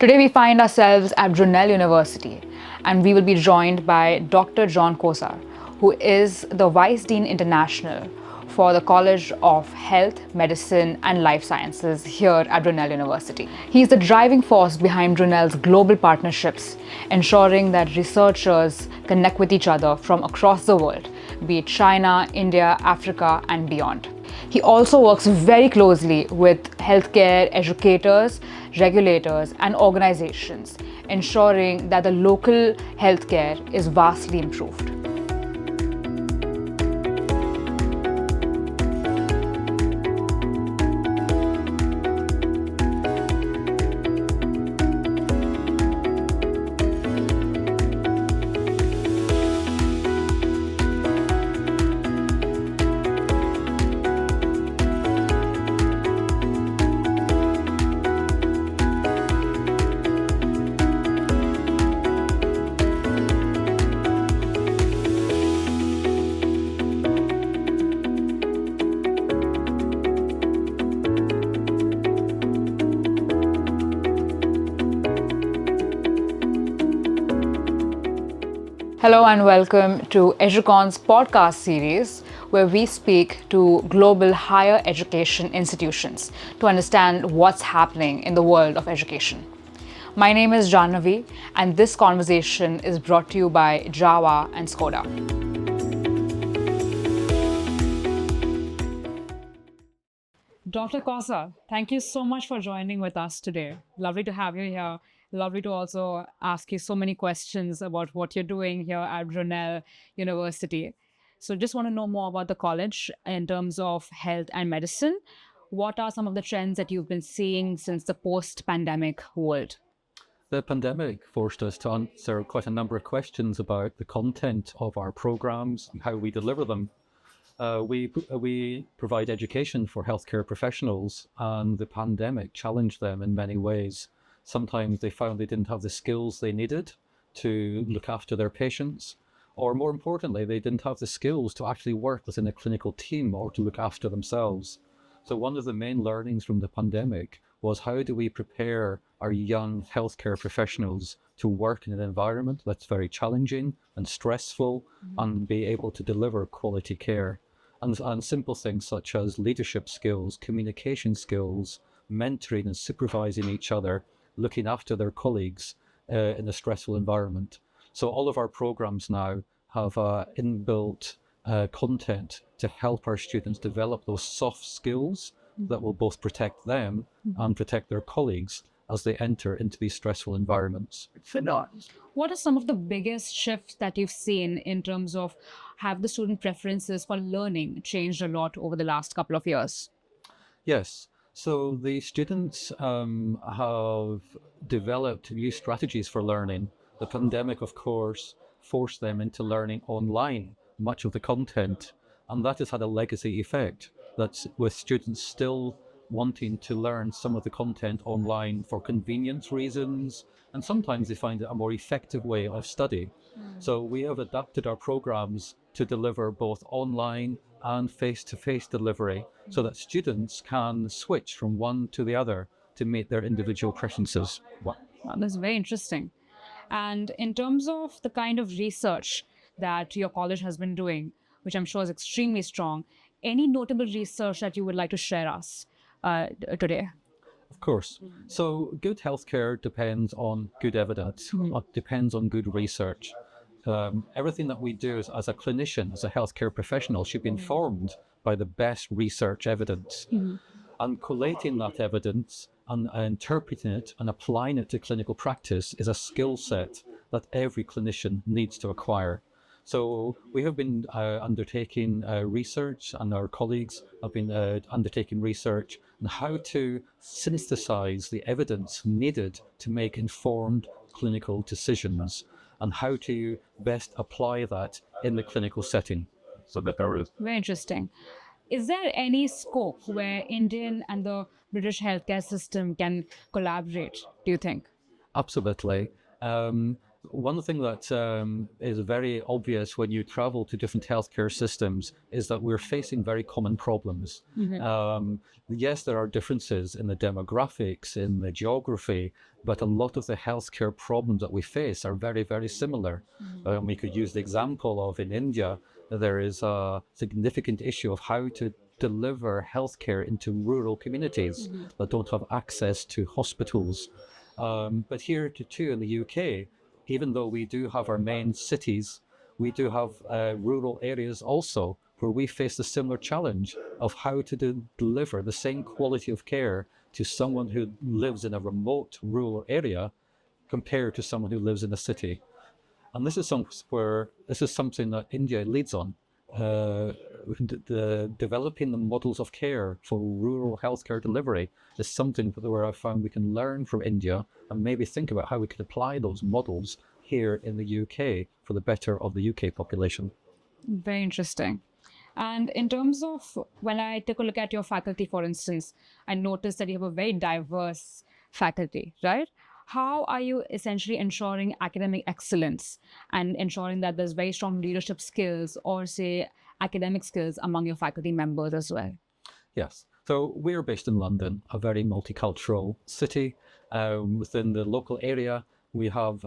Today we find ourselves at Brunel University and we will be joined by Dr. John Cossar, who is the Vice Dean International for the College of Health, Medicine and Life Sciences here at Brunel University. He is the driving force behind Brunel's global partnerships, ensuring that researchers connect with each other from across the world, be it China, India, Africa and beyond. He also works very closely with healthcare educators, regulators, and organizations, ensuring that the local healthcare is vastly improved. Hello and welcome to EduCon's podcast series, where we speak to global higher education institutions to understand what's happening in the world of education. My name is Jannavi, and this conversation is brought to you by Java and Skoda. Dr. Cossar, thank you so much for joining with us today. Lovely to have you here. Lovely to also ask you so many questions about what you're doing here at Brunel University. So just want to know more about the college in terms of health and medicine. What are some of the trends that you've been seeing since the post-pandemic world? The pandemic forced us to answer quite a number of questions about the content of our programs and how we deliver them. We provide education for healthcare professionals, and the pandemic challenged them in many ways. Sometimes they found they didn't have the skills they needed to look after their patients, or more importantly, they didn't have the skills to actually work within a clinical team or to look after themselves. So one of the main learnings from the pandemic was, how do we prepare our young healthcare professionals to work in an environment that's very challenging and stressful and be able to deliver quality care? And simple things such as leadership skills, communication skills, mentoring and supervising each other, looking after their colleagues in a stressful environment. So all of our programs now have inbuilt content to help our students develop those soft skills that will both protect them and protect their colleagues as they enter into these stressful environments. What are some of the biggest shifts that you've seen in terms of, have the student preferences for learning changed a lot over the last couple of years? Yes. So the students have developed new strategies for learning. The pandemic, of course, forced them into learning online much of the content, and that has had a legacy effect. That's with students still wanting to learn some of the content online for convenience reasons, and sometimes they find it a more effective way of study. So we have adapted our programs to deliver both online and face-to-face delivery so that students can switch from one to the other to meet their individual preferences. Wow, that's very interesting. And in terms of the kind of research that your college has been doing, which I'm sure is extremely strong, any notable research that you would like to share us today? Of course. So good healthcare depends on good evidence. It depends on good research. Everything that we do as a clinician, as a healthcare professional, should be informed by the best research evidence. And collating that evidence and interpreting it and applying it to clinical practice is a skill set that every clinician needs to acquire. So we have been undertaking research, and our colleagues have been undertaking research on how to synthesize the evidence needed to make informed clinical decisions, and how to best apply that in the clinical setting. So that there is. Very interesting. Is there any scope where Indian and the British healthcare system can collaborate, do you think? Absolutely. One thing that is very obvious when you travel to different healthcare systems is that we're facing very common problems. Yes, there are differences in the demographics, in the geography, but a lot of the healthcare problems that we face are very, very similar. We could use the example of in India, there is a significant issue of how to deliver healthcare into rural communities that don't have access to hospitals. But here too in the UK, even though we do have our main cities, we do have rural areas also where we face the similar challenge of how to deliver the same quality of care to someone who lives in a remote rural area compared to someone who lives in a city. And this is something that India leads on. Developing the models of care for rural healthcare delivery is something where I found we can learn from India and maybe think about how we could apply those models here in the UK for the better of the UK population. Very interesting. And in terms of when I take a look at your faculty, for instance, I noticed that you have a very diverse faculty, right? How are you essentially ensuring academic excellence and ensuring that there's very strong leadership skills or, say, academic skills among your faculty members as well? Yes. So we're based in London, a very multicultural city. Within the local area, we have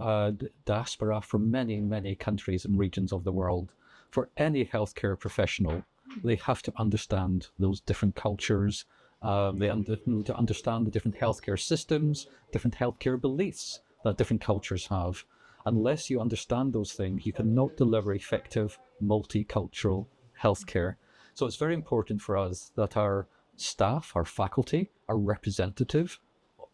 diaspora from many, many countries and regions of the world. For any healthcare professional, they have to understand those different cultures. They need to understand the different healthcare systems, different healthcare beliefs that different cultures have. Unless you understand those things, you cannot deliver effective multicultural healthcare. So it's very important for us that our staff, our faculty, are representative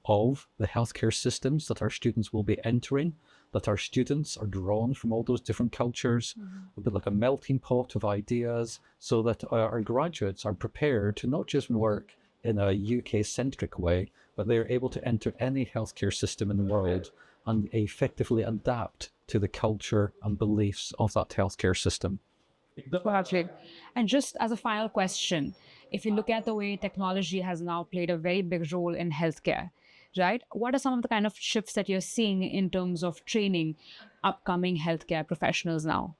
of the healthcare systems that our students will be entering, that our students are drawn from all those different cultures, a bit like a melting pot of ideas, so that our graduates are prepared to not just work in a UK-centric way, but they're able to enter any healthcare system in the world and effectively adapt to the culture and beliefs of that healthcare system. Perfect. And just as a final question, if you look at the way technology has now played a very big role in healthcare, right? What are some of the kind of shifts that you're seeing in terms of training upcoming healthcare professionals now?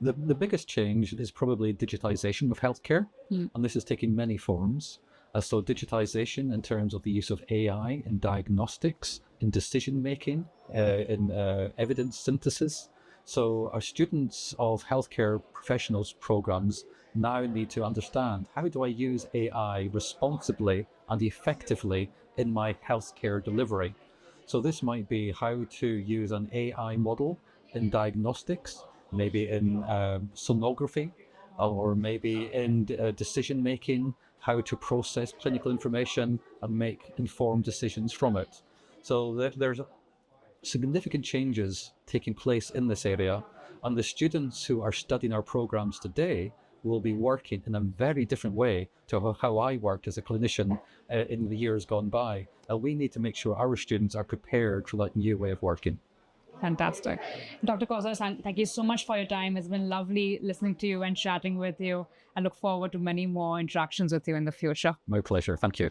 The biggest change is probably digitization of healthcare, and this is taking many forms. So digitization in terms of the use of AI in diagnostics, in decision making, in evidence synthesis. So our students of healthcare professionals programs now need to understand, how do I use AI responsibly and effectively in my healthcare delivery? So this might be how to use an AI model in diagnostics, maybe in sonography, or maybe in decision making, how to process clinical information and make informed decisions from it. So there's significant changes taking place in this area, and the students who are studying our programs today will be working in a very different way to how I worked as a clinician in the years gone by. And we need to make sure our students are prepared for that new way of working. Fantastic. Dr. Cossar, thank you so much for your time. It's been lovely listening to you and chatting with you. I look forward to many more interactions with you in the future. My pleasure. Thank you.